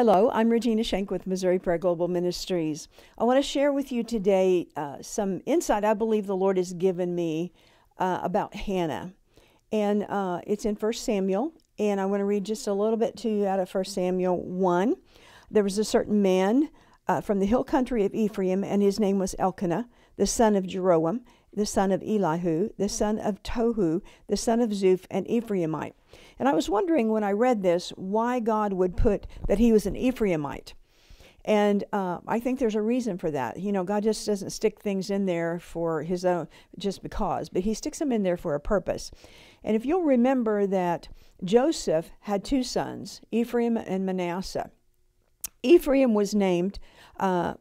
Hello, I'm Regina Shank with Missouri Prayer Global Ministries. I want to share with you today some insight I believe the Lord has given me about Hannah. And it's in 1 Samuel, and I want to read just a little bit to you out of 1 Samuel 1. There was a certain man from the hill country of Ephraim, and his name was Elkanah, the son of Jeroam, the son of Elihu, the son of Tohu, the son of Zuph, an Ephraimite. And I was wondering when I read this why God would put that he was an Ephraimite. And I think there's a reason for that. You know, God just doesn't stick things in there for his own, just because, but he sticks them in there for a purpose. And if you'll remember that Joseph had two sons, Ephraim and Manasseh. Ephraim was named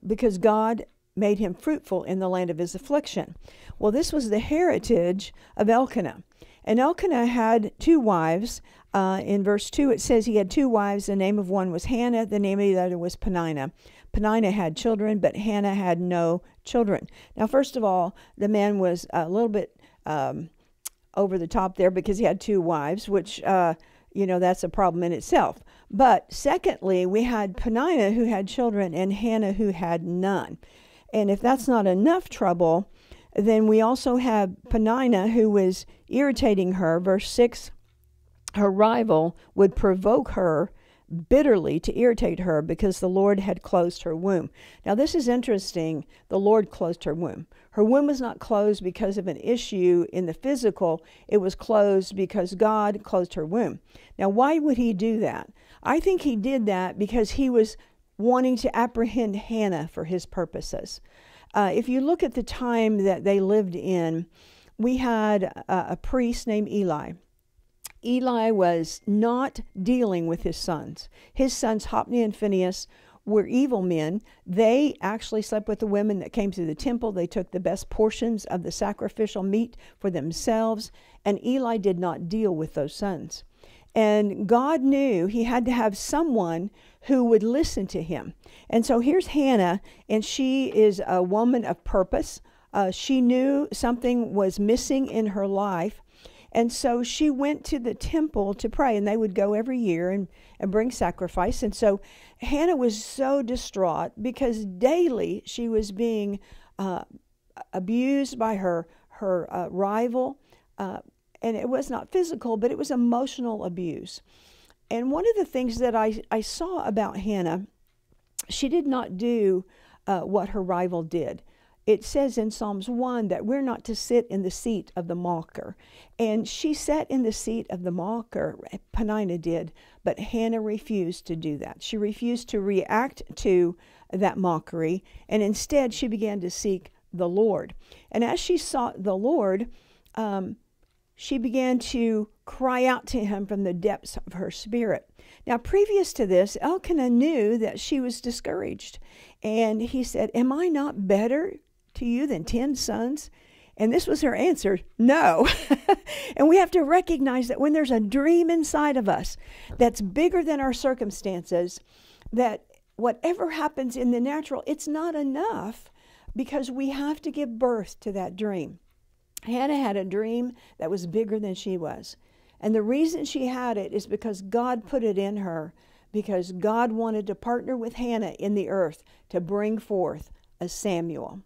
because God made him fruitful in the land of his affliction. Well, this was the heritage of Elkanah. And Elkanah had two wives. In verse 2, it says he had two wives. The name of one was Hannah. The name of the other was Peninnah. Peninnah had children, but Hannah had no children. Now, first of all, the man was a little bit over the top there because he had two wives, which, that's a problem in itself. But secondly, we had Peninnah who had children and Hannah who had none. And if that's not enough trouble, then we also have Peninnah who was irritating her. Verse 6, her rival would provoke her bitterly to irritate her because the Lord had closed her womb. Now this is interesting. The Lord closed her womb. Her womb was not closed because of an issue in the physical. It was closed because God closed her womb. Now why would he do that? I think he did that because he was wanting to apprehend Hannah for his purposes. If you look at the time that they lived in, we had a priest named Eli. Eli was not dealing with his sons. His sons, Hophni and Phinehas, were evil men. They actually slept with the women that came to the temple. They took the best portions of the sacrificial meat for themselves, and Eli did not deal with those sons. And God knew he had to have someone who would listen to him. And so here's Hannah, and she is a woman of purpose. She knew something was missing in her life. And so she went to the temple to pray, and they would go every year and bring sacrifice. And so Hannah was so distraught because daily she was being abused by her rival. And it was not physical, but it was emotional abuse. And one of the things that I saw about Hannah, she did not do what her rival did. It says in Psalms 1 that we're not to sit in the seat of the mocker. And she sat in the seat of the mocker, Peninnah did, but Hannah refused to do that. She refused to react to that mockery, and instead she began to seek the Lord. And as she sought the Lord, she began to cry out to him from the depths of her spirit. Now, previous to this, Elkanah knew that she was discouraged. And he said, "Am I not better to you than 10 sons?" And this was her answer, "No." And we have to recognize that when there's a dream inside of us that's bigger than our circumstances, that whatever happens in the natural, it's not enough because we have to give birth to that dream. Hannah had a dream that was bigger than she was. And the reason she had it is because God put it in her, because God wanted to partner with Hannah in the earth to bring forth a Samuel.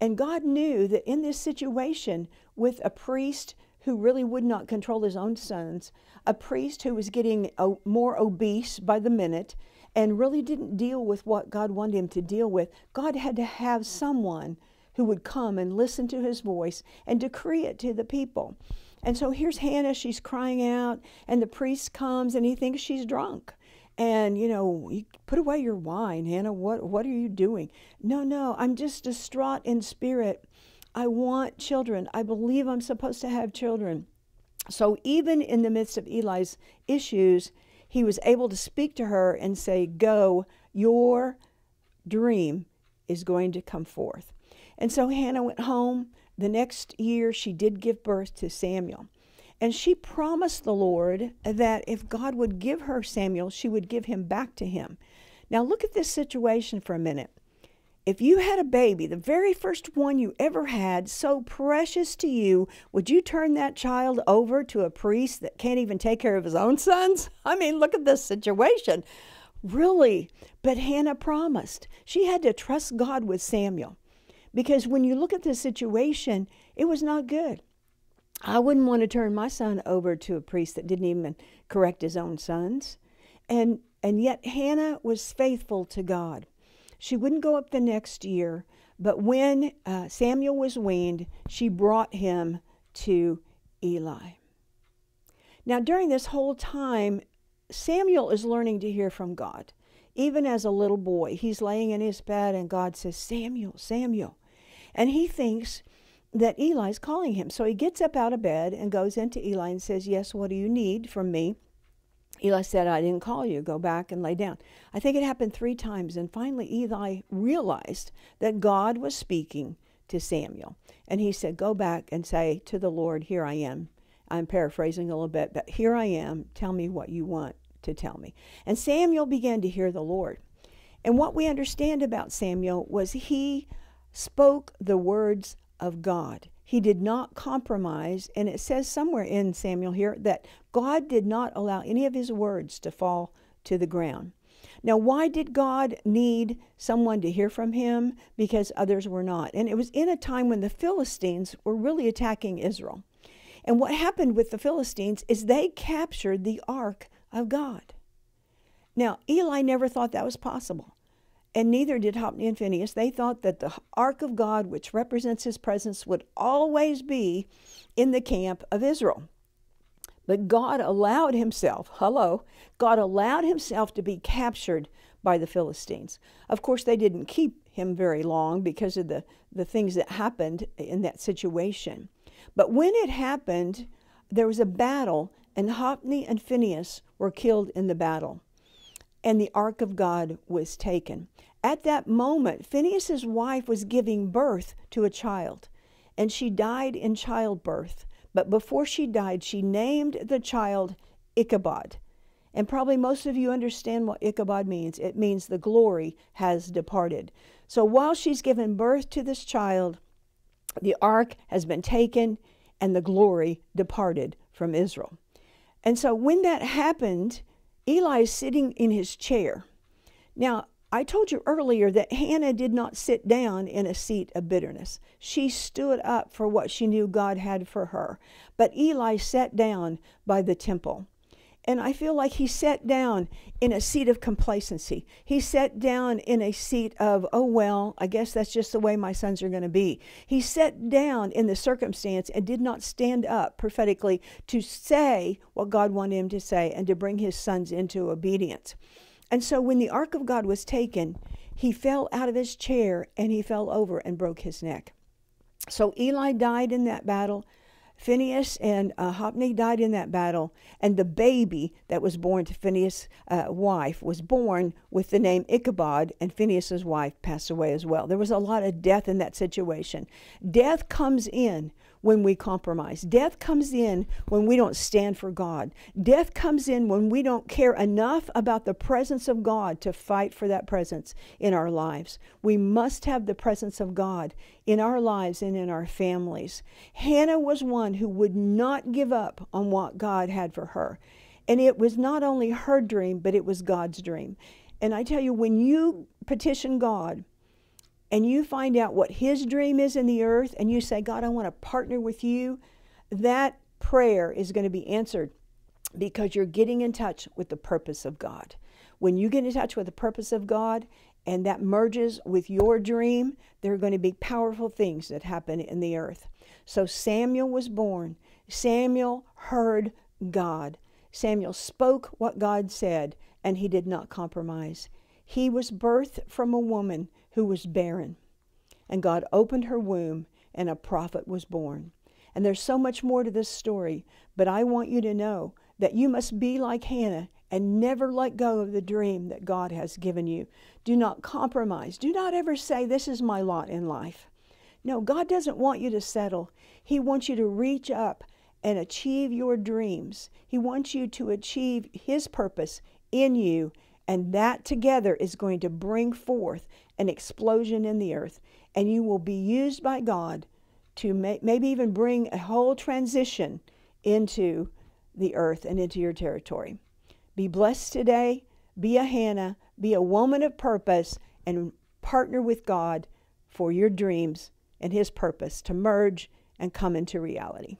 And God knew that in this situation with a priest who really would not control his own sons, a priest who was getting more obese by the minute and really didn't deal with what God wanted him to deal with, God had to have someone who would come and listen to his voice and decree it to the people. And so here's Hannah, she's crying out, and the priest comes and he thinks she's drunk. And, you put away your wine, Hannah, what are you doing? No, I'm just distraught in spirit. I want children. I believe I'm supposed to have children. So even in the midst of Eli's issues, he was able to speak to her and say, "Go, your dream is going to come forth." And so Hannah went home. The next year, she did give birth to Samuel. And she promised the Lord that if God would give her Samuel, she would give him back to him. Now look at this situation for a minute. If you had a baby, the very first one you ever had, so precious to you, would you turn that child over to a priest that can't even take care of his own sons? I mean, look at this situation. Really? But Hannah promised. She had to trust God with Samuel. Because when you look at the situation, it was not good. I wouldn't want to turn my son over to a priest that didn't even correct his own sons. And yet Hannah was faithful to God. She wouldn't go up the next year, but when Samuel was weaned, she brought him to Eli. Now, during this whole time, Samuel is learning to hear from God. Even as a little boy, he's laying in his bed and God says, Samuel, Samuel. And he thinks that Eli's calling him. So he gets up out of bed and goes into Eli and says, yes, what do you need from me? Eli said, I didn't call you. Go back and lay down. I think it happened 3 times. And finally, Eli realized that God was speaking to Samuel. And he said, go back and say to the Lord, here I am. I'm paraphrasing a little bit, but here I am. Tell me what you want to tell me. And Samuel began to hear the Lord. And what we understand about Samuel was he spoke the words of God. He did not compromise, and it says somewhere in Samuel here that God did not allow any of his words to fall to the ground. Now, why did God need someone to hear from him? Because others were not. And it was in a time when the Philistines were really attacking Israel. And what happened with the Philistines is they captured the ark of God. Now, Eli never thought that was possible. And neither did Hophni and Phinehas. They thought that the ark of God, which represents his presence, would always be in the camp of Israel. But God allowed himself, God allowed himself to be captured by the Philistines. Of course, they didn't keep him very long because of the things that happened in that situation. But when it happened, there was a battle, and Hophni and Phinehas were killed in the battle. And the ark of God was taken. At that moment, Phinehas' wife was giving birth to a child, and she died in childbirth. But before she died, she named the child Ichabod. And probably most of you understand what Ichabod means. It means the glory has departed. So while she's given birth to this child, the ark has been taken and the glory departed from Israel. And so when that happened, Eli is sitting in his chair. Now, I told you earlier that Hannah did not sit down in a seat of bitterness. She stood up for what she knew God had for her. But Eli sat down by the temple. And I feel like he sat down in a seat of complacency. He sat down in a seat of, oh, well, I guess that's just the way my sons are going to be. He sat down in the circumstance and did not stand up prophetically to say what God wanted him to say and to bring his sons into obedience. And so when the ark of God was taken, he fell out of his chair and he fell over and broke his neck. So Eli died in that battle. Phinehas and Hophni died in that battle, and the baby that was born to Phinehas' wife was born with the name Ichabod, and Phinehas' wife passed away as well. There was a lot of death in that situation. Death comes in when we compromise. Death comes in when we don't stand for God. Death comes in when we don't care enough about the presence of God to fight for that presence in our lives. We must have the presence of God in our lives and in our families. Hannah was one who would not give up on what God had for her. And it was not only her dream, but it was God's dream. And I tell you, when you petition God, and you find out what his dream is in the earth, and you say, God, I want to partner with you, that prayer is going to be answered because you're getting in touch with the purpose of God. When you get in touch with the purpose of God and that merges with your dream, there are going to be powerful things that happen in the earth. So Samuel was born. Samuel heard God. Samuel spoke what God said, and he did not compromise. He was birthed from a woman who was barren, and God opened her womb, and a prophet was born. And there's so much more to this story, but I want you to know that you must be like Hannah and never let go of the dream that God has given you. Do not compromise. Do not ever say, this is my lot in life. No, God doesn't want you to settle. He wants you to reach up and achieve your dreams. He wants you to achieve his purpose in you, and that together is going to bring forth an explosion in the earth. And you will be used by God to maybe even bring a whole transition into the earth and into your territory. Be blessed today. Be a Hannah, be a woman of purpose, and partner with God for your dreams and His purpose to merge and come into reality.